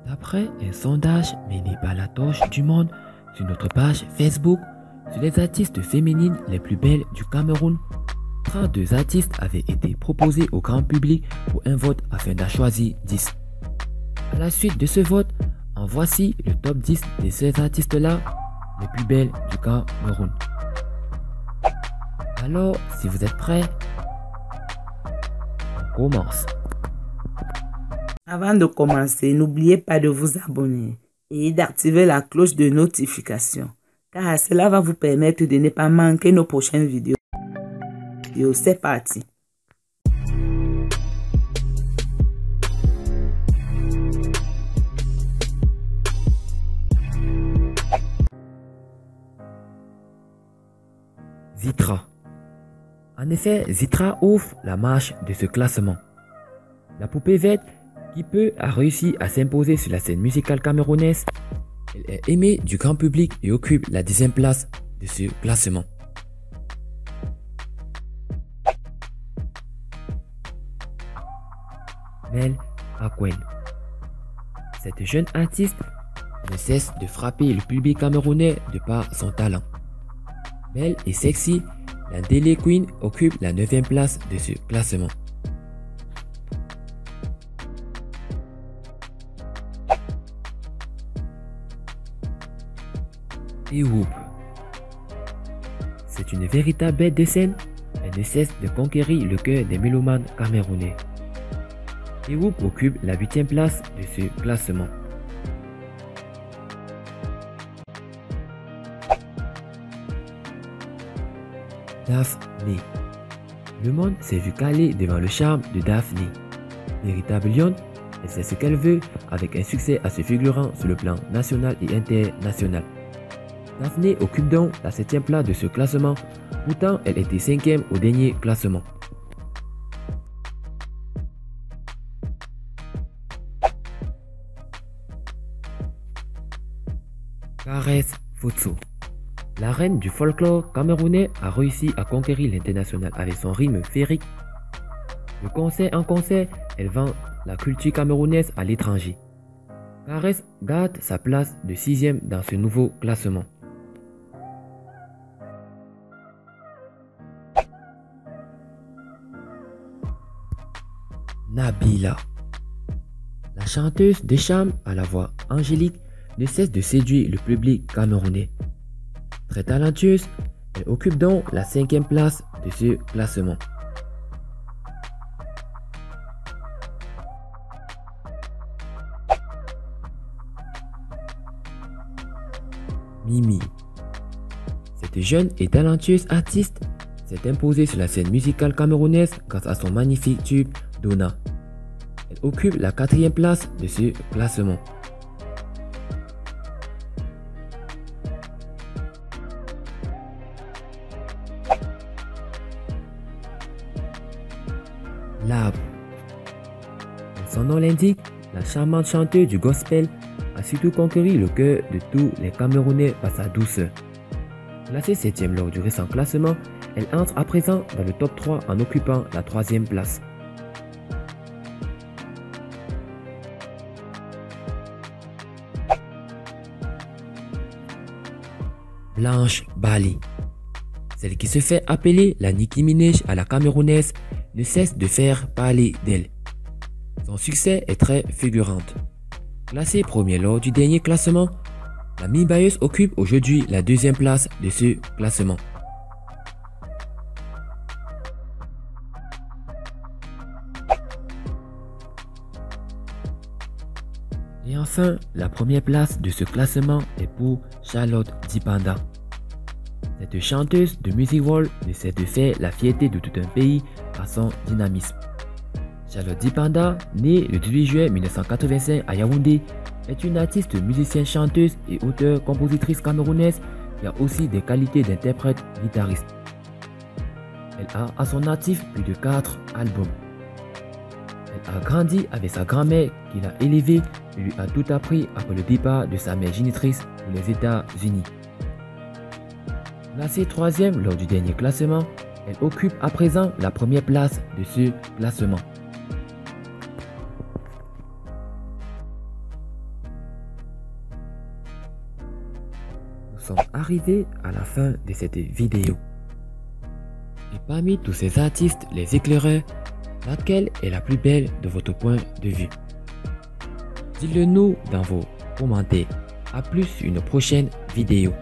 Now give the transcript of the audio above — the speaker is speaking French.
D'après un sondage mené par la Torche du Monde sur notre page Facebook sur les artistes féminines les plus belles du Cameroun, 32 artistes avaient été proposés au grand public pour un vote afin d'en choisir 10. À la suite de ce vote, en voici le top 10 de ces artistes-là les plus belles du Cameroun. Alors, si vous êtes prêts, on commence. Avant de commencer, n'oubliez pas de vous abonner et d'activer la cloche de notification, car cela va vous permettre de ne pas manquer nos prochaines vidéos. C'est parti. Zitra. En effet, Zitra ouvre la marche de ce classement. La poupée verte qui peut a réussi à s'imposer sur la scène musicale camerounaise. Elle est aimée du grand public et occupe la 10e place de ce classement. Mel Aquel. Cette jeune artiste ne cesse de frapper le public camerounais de par son talent. Belle et sexy, la Dele Queen occupe la 9e place de ce classement. Ewoop. C'est une véritable bête de scène, elle ne cesse de conquérir le cœur des mélomanes camerounais. Ewoop occupe la 8e place de ce classement. Daphné. Le monde s'est vu caler devant le charme de Daphné. Véritable lionne, elle sait ce qu'elle veut avec un succès assez fulgurant sur le plan national et international. Daphné occupe donc la 7e place de ce classement, pourtant elle était 5e au dernier classement. Karès Futso. La reine du folklore camerounais a réussi à conquérir l'international avec son rythme féerique. De concert en concert, elle vend la culture camerounaise à l'étranger. Karès garde sa place de 6e dans ce nouveau classement. Nabila. La chanteuse de charme à la voix angélique ne cesse de séduire le public camerounais. Très talentueuse, elle occupe donc la 5e place de ce classement. Mimi. Cette jeune et talentueuse artiste s'est imposée sur la scène musicale camerounaise grâce à son magnifique tube Donna. Elle occupe la 4e place de ce classement. Lab. Comme son nom l'indique, la charmante chanteuse du gospel a surtout conquéri le cœur de tous les Camerounais par sa douceur. Classée 7e lors du récent classement, elle entre à présent dans le top 3 en occupant la 3e place. Blanche Bali. Celle qui se fait appeler la Nicki Minaj à la camerounaise ne cesse de faire parler d'elle. Son succès est très fulgurant. Classée première lors du dernier classement, la mi-bailleuse occupe aujourd'hui la 2e place de ce classement. Et enfin, la première place de ce classement est pour Charlotte Dipanda. Cette chanteuse de musique world ne cesse de faire la fierté de tout un pays par son dynamisme. Charlotte Dipanda, née le 18 juillet 1985 à Yaoundé, est une artiste musicienne, chanteuse et auteure-compositrice camerounaise qui a aussi des qualités d'interprète guitariste. Elle a à son actif plus de 4 albums. Elle a grandi avec sa grand-mère qui l'a élevée et lui a tout appris après le départ de sa mère génitrice pour les États-Unis. Classée 3e lors du dernier classement, Elle occupe à présent la première place de ce classement. Nous sommes arrivés à la fin de cette vidéo. Et parmi tous ces artistes, les éclaireurs, laquelle est la plus belle de votre point de vue? Dites-le nous dans vos commentaires. A plus une prochaine vidéo.